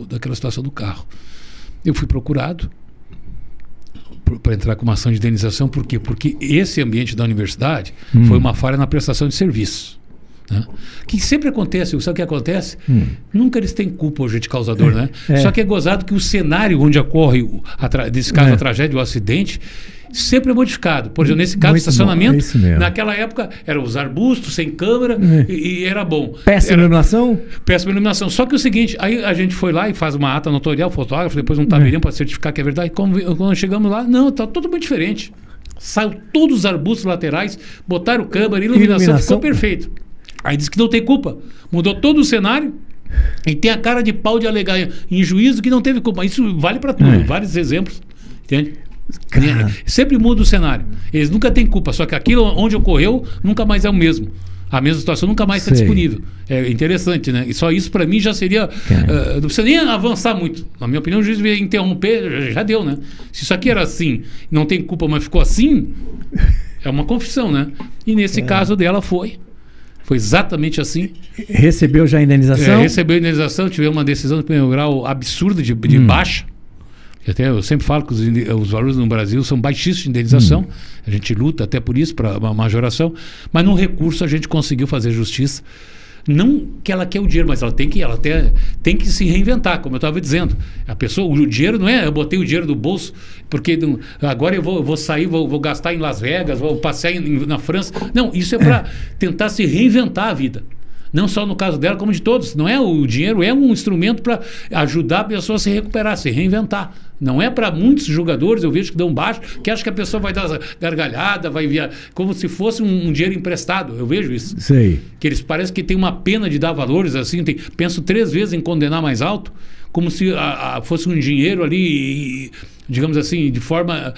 daquela situação do carro. Eu fui procurado para entrar com uma ação de indenização. Por quê? Porque esse ambiente da universidade foi uma falha na prestação de serviço, né? Que sempre acontece, sabe o que acontece? Nunca eles têm culpa, o agente causador, né? Só que é gozado que o cenário onde ocorre, desse caso, a tragédia, o acidente, sempre é modificado. Por exemplo, nesse caso, o estacionamento, naquela época, eram os arbustos, sem câmera, e era bom. Péssima iluminação? Péssima iluminação. Só que é o seguinte, aí a gente foi lá e faz uma ata notorial, fotógrafo, depois um tabelião para certificar que é verdade. Quando chegamos lá, não, está totalmente diferente. Saiu todos os arbustos laterais, botaram câmera, iluminação, ficou perfeito. Aí disse que não tem culpa. Mudou todo o cenário e tem a cara de pau de alegar em juízo que não teve culpa. Isso vale para tudo, vários exemplos. Entende? Sempre muda o cenário. Eles nunca têm culpa, só que aquilo onde ocorreu nunca mais é o mesmo. A mesma situação nunca mais está disponível. É interessante, né? E só isso para mim já seria... não precisa nem avançar muito. Na minha opinião, o juiz devia interromper, já deu, né? Se isso aqui era assim, não tem culpa, mas ficou assim, é uma confissão, né? E nesse caso dela foi exatamente assim. Recebeu já a indenização? Recebeu a indenização, tivemos uma decisão de primeiro grau absurda, de baixa. Até eu sempre falo que os valores no Brasil são baixíssimos de indenização. A gente luta até por isso, para uma majoração. Mas no recurso a gente conseguiu fazer justiça. Não que ela quer o dinheiro, mas ela tem que se reinventar, como eu estava dizendo. A pessoa, o dinheiro não é, eu botei o dinheiro do bolso, porque agora eu vou sair, vou gastar em Las Vegas, vou passear na França. Não, isso é para tentar se reinventar a vida. Não só no caso dela, como de todos. Não é o dinheiro, é um instrumento para ajudar a pessoa a se recuperar, se reinventar. Não é para muitos jogadores, eu vejo que dão baixo, que acham que a pessoa vai dar gargalhada, vai via como se fosse um dinheiro emprestado. Eu vejo isso. Sei. Que eles parecem que tem uma pena de dar valores assim, penso 3 vezes em condenar mais alto, como se fosse um dinheiro ali, digamos assim, de forma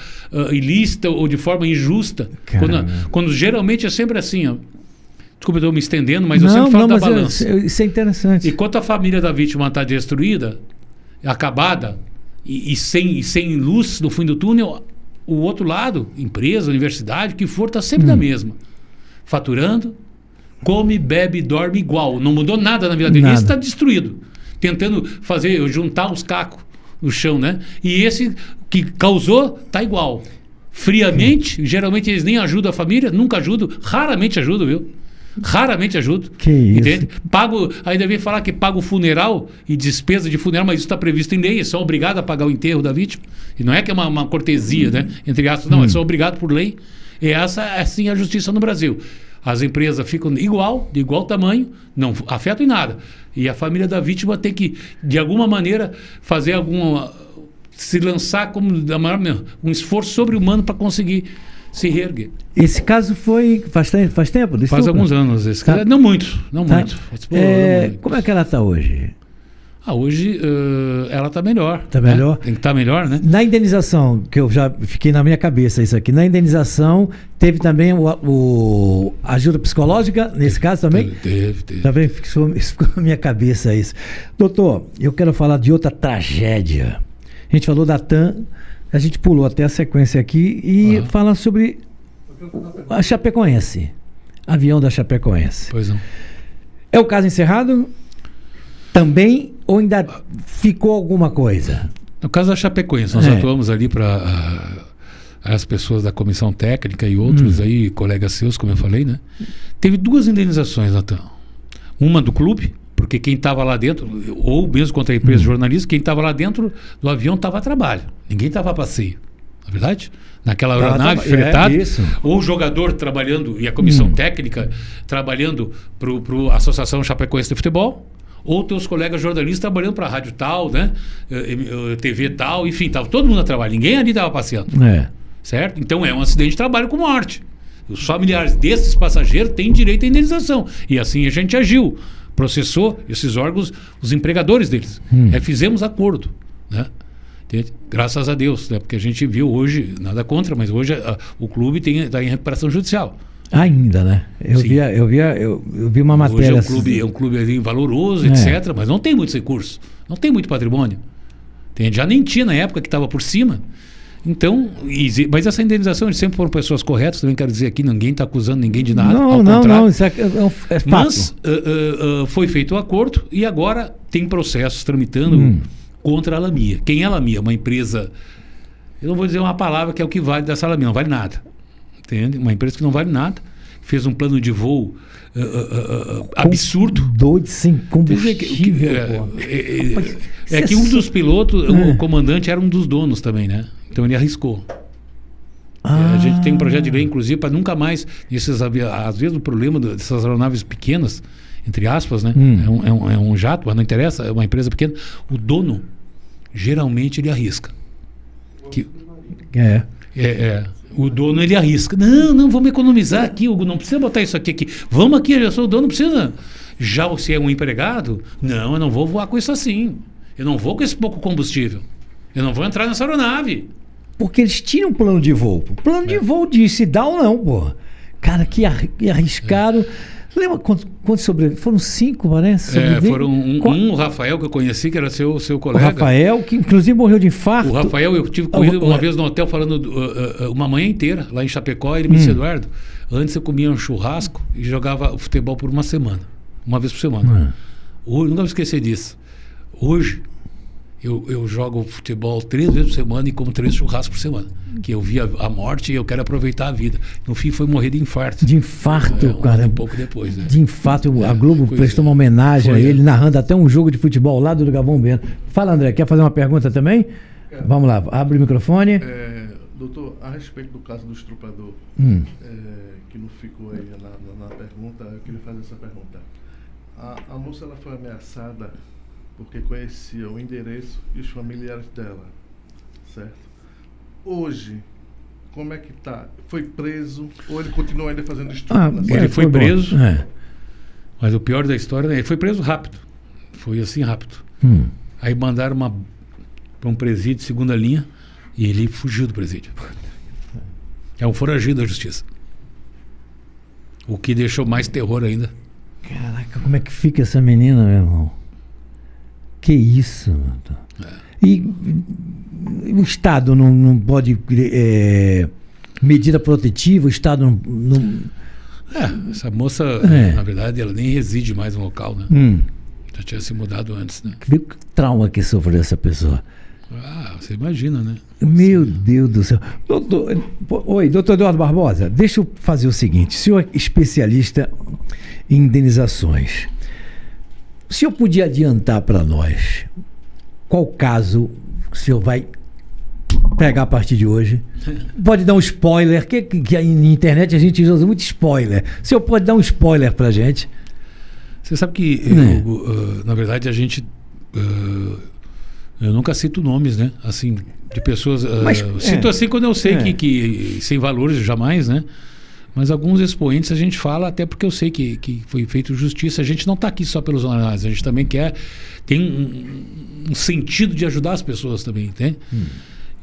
ilícita ou de forma injusta. Quando geralmente é sempre assim, ó. Desculpa, eu estou me estendendo, mas eu sempre falo da balança. Isso é interessante. Enquanto a família da vítima está destruída, acabada, e sem luz no fim do túnel, o outro lado, empresa, universidade, o que for, está sempre na mesma. Faturando, come, bebe, dorme igual. Não mudou nada na vida dele. Esse está destruído. Tentando juntar os cacos no chão, né? E esse que causou, está igual. Friamente, geralmente eles nem ajudam a família, nunca ajudam, raramente ajudam, viu? Raramente ajudo. Que isso? Entende? Ainda vem falar que paga o funeral e despesa de funeral, mas isso está previsto em lei, eles são obrigados a pagar o enterro da vítima. E não é que é uma cortesia, né? Entre aspas, não, eles são obrigados por lei. E essa é assim a justiça no Brasil. As empresas ficam de igual tamanho, não afetam em nada. E a família da vítima tem que, de alguma maneira, fazer se lançar como um esforço sobre-humano para conseguir se reerguer. Esse caso foi faz tempo? Faz alguns anos. Esse caso. Não muito. Como é que ela está hoje? Hoje ela está melhor. Está melhor? Tem que estar melhor, né? Na indenização, que eu já fiquei na minha cabeça isso aqui, na indenização teve também a ajuda psicológica, nesse caso também? Teve. Também ficou na minha cabeça isso. Doutor, eu quero falar de outra tragédia. A gente falou da TAM, a gente pulou até a sequência aqui e fala sobre a Chapecoense. Avião da Chapecoense. Pois não. É o caso encerrado? Também ou ainda ficou alguma coisa? No caso da Chapecoense, nós atuamos ali para as pessoas da comissão técnica e outros aí, colegas seus, como eu falei, né? Teve 2 indenizações, Natan. Uma do clube, porque quem estava lá dentro, ou mesmo contra a empresa jornalista, quem estava lá dentro do avião estava a trabalho. Ninguém estava a passeio. Não é verdade? Naquela aeronave fretada, ou o jogador trabalhando e a comissão técnica trabalhando para a Associação Chapecoense de Futebol, ou teus colegas jornalistas trabalhando para a rádio tal, né? TV tal, enfim, estava todo mundo a trabalho, ninguém ali estava passeando. Certo? Então é um acidente de trabalho com morte. Os familiares desses passageiros têm direito à indenização. E assim a gente agiu. Processou esses órgãos, os empregadores deles. Fizemos acordo, né? Graças a Deus, né? Porque a gente viu hoje, nada contra, mas hoje o clube está em recuperação judicial. Ainda, né? Eu vi uma matéria. Hoje é um clube ali valoroso, etc., mas não tem muitos recursos, não tem muito patrimônio. Já nem tinha na época que estava por cima. Então, mas essa indenização, eles sempre foram pessoas corretas, também quero dizer aqui, ninguém está acusando ninguém de nada. Não, isso é fato. Mas foi feito o acordo e agora tem processos tramitando contra a Lamia. Quem é a Lamia? Uma empresa, eu não vou dizer uma palavra que é o que vale dessa Lamia, não vale nada. Entende? Uma empresa que não vale nada, fez um plano de voo absurdo. Doido, sem combustível. Que um dos pilotos, o comandante era um dos donos também, né? Então ele arriscou. A gente tem um projeto de lei, inclusive, para nunca mais, às vezes o problema dessas aeronaves pequenas, entre aspas, né? É um jato, mas não interessa, é uma empresa pequena. O dono, geralmente, ele arrisca. O dono, ele arrisca. Não, vamos economizar aqui, Hugo, não precisa botar isso aqui. Vamos aqui, eu sou o dono, não precisa. Já se é um empregado, não, eu não vou voar com isso assim. Eu não vou com esse pouco combustível. Eu não vou entrar nessa aeronave. Porque eles tinham um plano de voo. O plano de voo disse dá ou não, pô. Cara, que arriscaram. Lembra quantos sobreviveram? Foram 5, parece? Foram o Rafael, que eu conheci, que era seu colega. O Rafael, que inclusive morreu de infarto. O Rafael, eu tive com ele uma vez no hotel, falando uma manhã inteira, lá em Chapecó, ele me disse, Eduardo, antes eu comia um churrasco e jogava futebol por uma semana. Uma vez por semana. Hoje, nunca me esqueci disso. Hoje, eu jogo futebol 3 vezes por semana e como 3 churrascos por semana. Que eu vi a morte e eu quero aproveitar a vida. No fim, foi morrer de infarto. De infarto, cara. Um pouco depois, né? De infarto. A Globo prestou uma homenagem a ele, narrando até um jogo de futebol lá do Gabão Bento. Fala, André, quer fazer uma pergunta também? Vamos lá, abre o microfone. Doutor, a respeito do caso do estuprador, que não ficou aí na pergunta, eu queria fazer essa pergunta. A moça, ela foi ameaçada porque conhecia o endereço e os familiares dela, certo? Hoje, como é que tá? Foi preso ou ele continua ainda fazendo estupro? Ele foi preso, mas o pior da história, ele foi preso rápido. Foi assim, rápido. Aí mandaram para um presídio de segunda linha e ele fugiu do presídio. É um foragido da justiça. O que deixou mais terror ainda. Caraca, como é que fica essa menina, meu irmão? Que isso? E o Estado não pode medida protetiva, o Estado não... essa moça, na verdade, ela nem reside mais no local, né? Já tinha se mudado antes, né? Que trauma que sofreu essa pessoa. Você imagina, né? Meu Deus do céu. Doutor Eduardo Barbosa, deixa eu fazer o seguinte. O senhor é especialista em indenizações. O senhor podia adiantar para nós qual caso o senhor vai pegar a partir de hoje? Pode dar um spoiler, que aí na internet a gente usa muito spoiler. O senhor pode dar um spoiler para a gente? Você sabe que, na verdade, a gente... eu nunca cito nomes, né? Assim, de pessoas... cito assim quando eu sei que sem valores jamais, né? Mas alguns expoentes a gente fala, até porque eu sei que foi feito justiça. A gente não está aqui só pelos honorários, a gente também tem um sentido de ajudar as pessoas também, entende?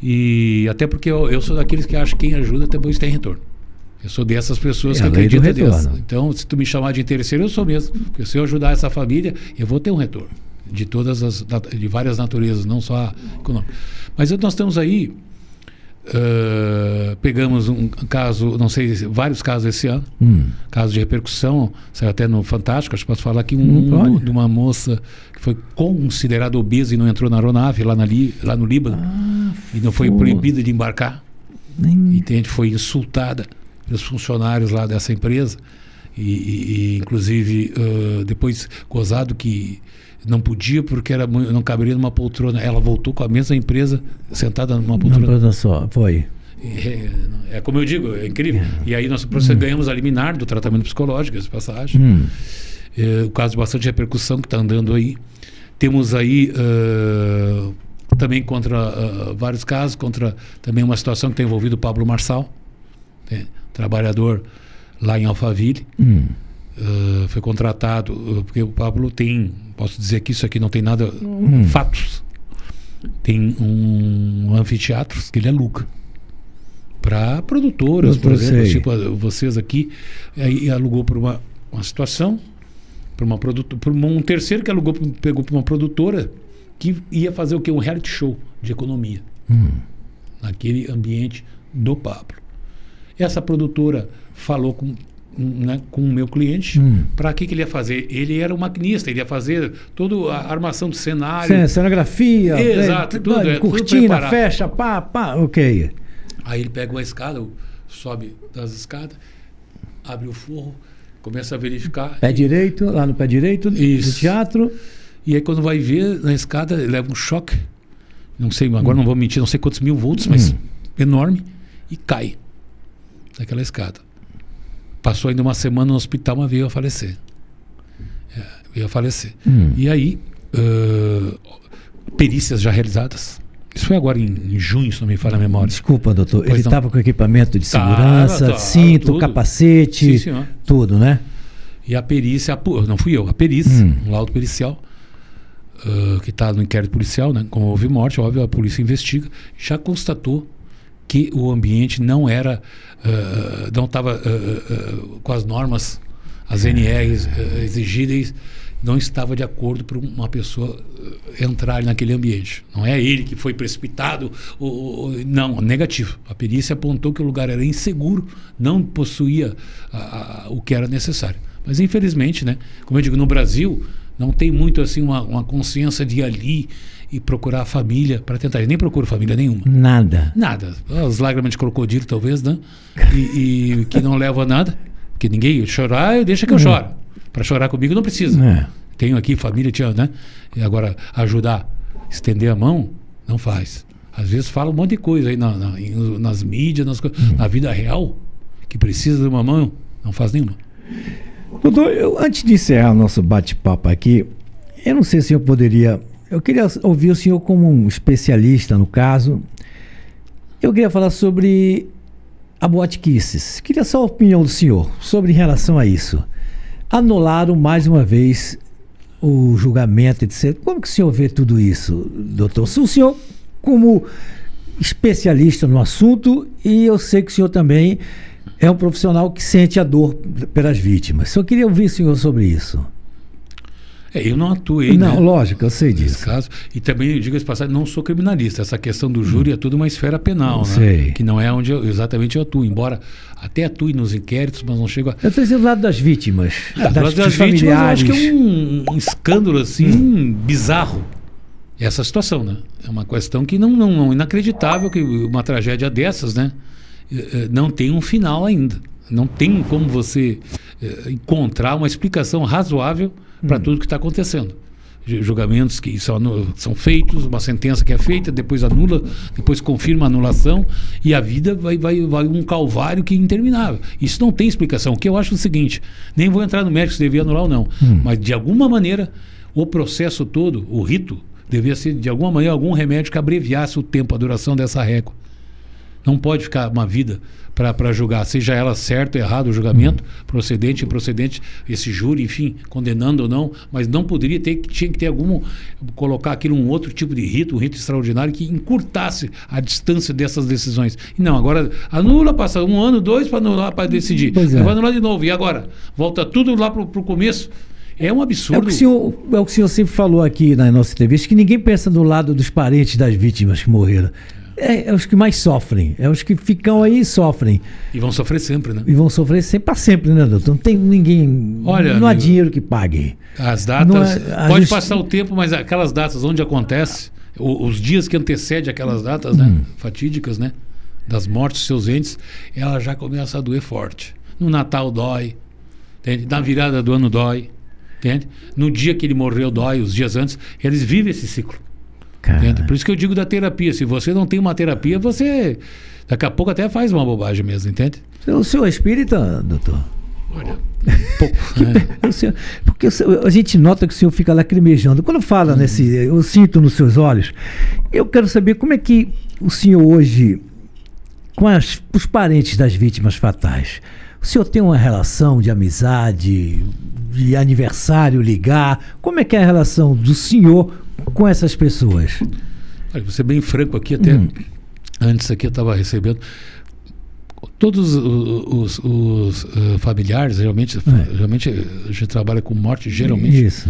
E até porque eu sou daqueles que acham que quem ajuda depois tem retorno. Eu sou dessas pessoas que acreditam nisso. Então, se tu me chamar de interesseiro, eu sou mesmo. Porque se eu ajudar essa família, eu vou ter um retorno. De várias naturezas, não só a econômica. Mas nós temos aí, pegamos um caso, não sei, vários casos esse ano, casos de repercussão, saiu até no Fantástico, acho que posso falar aqui, de uma moça que foi considerada obesa e não entrou na aeronave lá no Líbano, e não foi proibida de embarcar. E a gente foi insultada pelos funcionários lá dessa empresa, e inclusive depois gozado que não podia porque não caberia numa poltrona. Ela voltou com a mesma empresa sentada numa poltrona. Só, foi. É como eu digo, é incrível. E aí nós ganhamos a liminar do tratamento psicológico, essa passagem. O caso de bastante repercussão que está andando aí. Temos aí também contra vários casos, contra também uma situação que tem envolvido o Pablo Marçal, trabalhador lá em Alphaville. Foi contratado, porque o Pablo tem, posso dizer que isso aqui não tem nada, fatos. Tem um anfiteatro que ele aluga para produtoras, por exemplo, tipo vocês aqui, aí alugou por uma situação, por um terceiro que pegou para uma produtora que ia fazer o quê? Um reality show de economia naquele ambiente do Pablo. Essa produtora falou com o meu cliente, para que ele ia fazer? Ele era um maquinista, ele ia fazer toda a armação do cenário. Cenografia, exato, tudo, cortina, tudo fecha, ok. Aí ele pega uma escada, sobe das escadas, abre o forro, começa a verificar. Direito, lá no pé direito do teatro. E aí quando vai ver na escada, ele leva um choque, não sei, agora não vou mentir, não sei quantos 1000 volts, mas enorme, e cai daquela escada. Passou ainda uma semana no hospital, mas veio a falecer. E aí, perícias já realizadas. Isso foi agora em junho, se não me falha a memória. Desculpa, doutor. Ele estava com equipamento de segurança, cinto, tudo. Capacete, sim, tudo, né? E a perícia, não fui eu, a perícia, um laudo pericial, que está no inquérito policial, né? Como houve morte, óbvio, a polícia investiga, já constatou que o ambiente não era, não estava com as normas, as NRs exigidas, não estava de acordo para uma pessoa entrar naquele ambiente. Não é ele que foi precipitado, não, negativo. A perícia apontou que o lugar era inseguro, não possuía o que era necessário. Mas infelizmente, né, como eu digo, no Brasil não tem muito assim uma consciência de ir ali e procurar a família para tentar. Eu nem procuro família nenhuma. Nada. As lágrimas de crocodilo, talvez, né? E que não leva a nada. Porque ninguém chorar, deixa que eu choro. Para chorar comigo não precisa. Tenho aqui família, né? E agora, ajudar, estender a mão, não faz. Às vezes fala um monte de coisa aí nas mídias, na vida real, que precisa de uma mão, não faz nenhuma. Doutor, antes de encerrar o nosso bate-papo aqui, eu não sei se eu poderia... Eu queria ouvir o senhor como um especialista no caso. Eu queria falar sobre a Boate Kisses. Queria só a opinião do senhor sobre em relação a isso. Anularam mais uma vez o julgamento, etc. Como que o senhor vê tudo isso, doutor? O senhor, como especialista no assunto, e eu sei que o senhor também é um profissional que sente a dor pelas vítimas. Só queria ouvir o senhor sobre isso. Eu não atuei, não, né? Lógico, eu sei disso. Nesse caso. E também, digo esse passagem, não sou criminalista. Essa questão do júri é tudo uma esfera penal, né? Que não é onde exatamente eu atuo. Embora até atue nos inquéritos, mas não chego a... Eu estou dizendo do lado das vítimas. Das familiares. Eu acho que é um escândalo, assim, bizarro. Essa situação, né? É uma questão que não inacreditável que uma tragédia dessas, né? Não tem um final ainda. Não tem como você encontrar uma explicação razoável para tudo que está acontecendo. Julgamentos que são feitos, uma sentença que é feita, depois anula, depois confirma a anulação, e a vida vai um calvário que é interminável. Isso não tem explicação. O que eu acho é o seguinte, nem vou entrar no mérito se devia anular ou não, mas de alguma maneira o processo todo, o rito, devia ser de alguma maneira algum remédio que abreviasse o tempo, a duração dessa régua. Não pode ficar uma vida para julgar, seja ela certo ou errado o julgamento, procedente, improcedente, esse júri, enfim, condenando ou não, mas não poderia tinha que ter colocar aquilo um outro tipo de rito, um rito extraordinário que encurtasse a distância dessas decisões. E não, agora anula, passa 1 ano, 2 para anular, para decidir. Vai anular de novo, e agora? Volta tudo lá para o começo. É um absurdo. É o que o senhor sempre falou aqui na nossa entrevista, que ninguém pensa do lado dos parentes das vítimas que morreram. É os que mais sofrem, é os que ficam aí e sofrem. E vão sofrer sempre, né? E vão sofrer sempre, para sempre, né, doutor? Não tem ninguém. Olha, não há dinheiro que pague. As datas. Pode passar o tempo, mas aquelas datas onde acontece, os dias que antecedem aquelas datas, né? Fatídicas, né? Das mortes dos seus entes, ela já começa a doer forte. No Natal dói, entende? Na virada do ano dói, entende? No dia que ele morreu dói, os dias antes. Eles vivem esse ciclo. Por isso que eu digo da terapia. Se você não tem uma terapia, você daqui a pouco até faz uma bobagem mesmo, entende? O senhor é espírita, doutor? Olha, pouco. Porque a gente nota que o senhor fica lacrimejando. Quando fala eu sinto nos seus olhos, eu quero saber como é que o senhor hoje, com os parentes das vítimas fatais, o senhor tem uma relação de amizade, de aniversário, ligar? Como é que é a relação do senhor com essas pessoas? Olha, vou ser bem franco aqui, até antes aqui eu estava recebendo todos os familiares, geralmente a gente trabalha com morte, geralmente isso.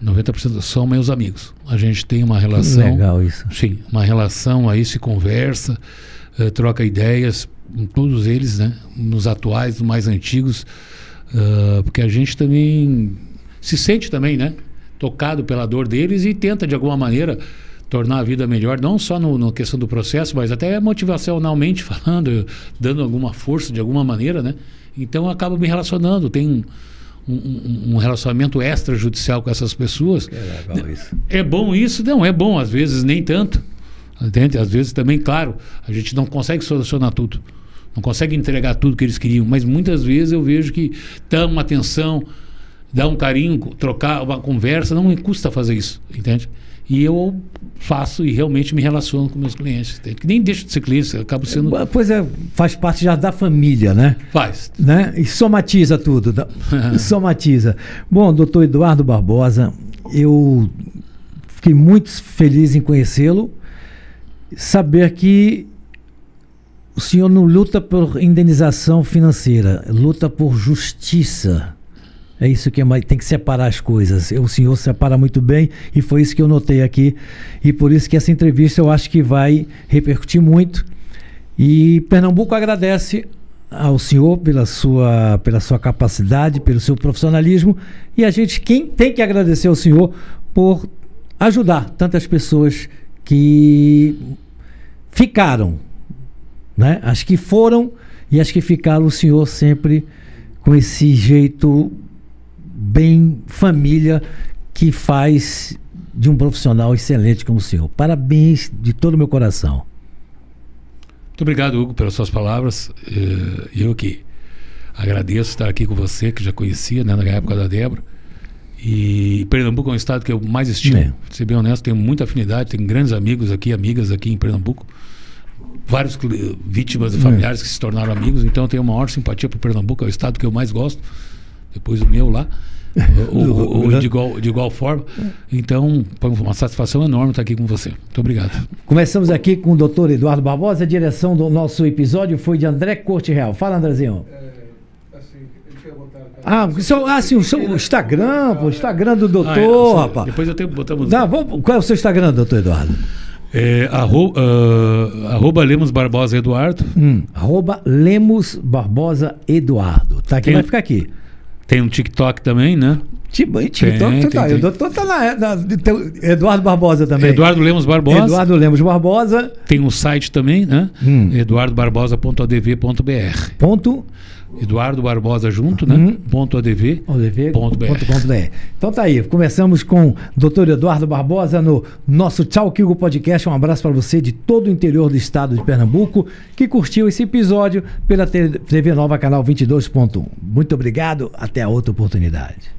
90% são meus amigos. A gente tem uma relação. Legal isso. Sim, uma relação aí, se conversa, troca ideias, todos eles, né? Nos atuais, nos mais antigos, porque a gente também se sente também, né? Tocado pela dor deles e tenta de alguma maneira tornar a vida melhor, não só na questão do processo, mas até motivacionalmente falando, dando alguma força de alguma maneira, né? Então eu acabo me relacionando, tem um relacionamento extrajudicial com essas pessoas. É legal isso. É bom isso? Não, é bom, às vezes nem tanto, entende? Às vezes também, claro, a gente não consegue solucionar tudo, não consegue entregar tudo que eles queriam, mas muitas vezes eu vejo que dá uma atenção, dar um carinho, trocar uma conversa, não me custa fazer isso, entende? E eu faço e realmente me relaciono com meus clientes, entende? Que nem deixo de ser cliente, acabo sendo... Pois faz parte já da família, né? Faz. Né? E somatiza tudo, somatiza. Bom, doutor Eduardo Barbosa, eu fiquei muito feliz em conhecê-lo, saber que o senhor não luta por indenização financeira, luta por justiça. É isso que tem que separar as coisas. O senhor separa muito bem e foi isso que eu notei aqui. E por isso que essa entrevista eu acho que vai repercutir muito. E Pernambuco agradece ao senhor pela sua capacidade, pelo seu profissionalismo. E quem tem que agradecer ao senhor por ajudar tantas pessoas que ficaram, né? As que foram e as que ficaram, o senhor sempre com esse jeito bem família que faz de um profissional excelente como o senhor. Parabéns de todo o meu coração. Muito obrigado, Hugo, pelas suas palavras. Eu que agradeço estar aqui com você, que já conhecia, né, na época da Débora. E Pernambuco é um estado que eu mais estimo. Pra ser bem honesto, tenho muita afinidade, tenho grandes amigos aqui, amigas aqui em Pernambuco. Vários vítimas e familiares que se tornaram amigos, então eu tenho uma maior simpatia por Pernambuco, é o estado que eu mais gosto, depois o meu lá, de igual forma. Então, foi uma satisfação enorme estar aqui com você. Muito obrigado. Começamos aqui com o doutor Eduardo Barbosa, a direção do nosso episódio foi de André Corte Real. Fala, Andrezinho. Sim, o seu Instagram, o Instagram do doutor, rapaz. Depois eu tenho que botar qual é o seu Instagram, doutor Eduardo? @ Lemos Barbosa Eduardo. @ Lemos Barbosa Eduardo. Tá aqui, vai ficar aqui. Tem um TikTok também, né? TikTok tá. O doutor tá Eduardo Barbosa também. Eduardo Lemos Barbosa. Eduardo Lemos Barbosa. Tem um site também, né? eduardobarbosa.adv.br. Eduardo Barbosa junto, né? .adv.br. Então tá aí, começamos com o Dr. Eduardo Barbosa no nosso Tchau Kilgo Podcast. Um abraço para você de todo o interior do estado de Pernambuco que curtiu esse episódio pela TV Nova, canal 22.1. Muito obrigado, até a outra oportunidade.